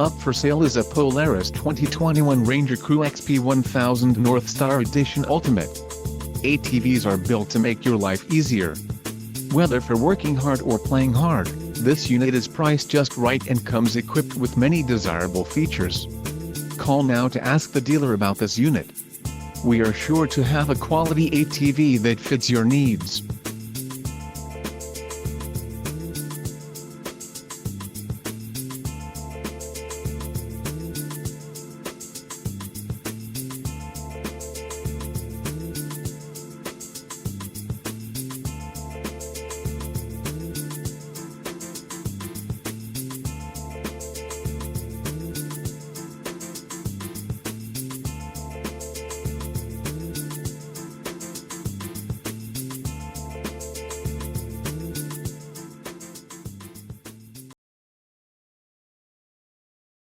Up for sale is a Polaris 2021 Ranger CREW XP 1000 NorthStar Edition Ultimate. ATVs are built to make your life easier. Whether for working hard or playing hard, this unit is priced just right and comes equipped with many desirable features. Call now to ask the dealer about this unit. We are sure to have a quality ATV that fits your needs.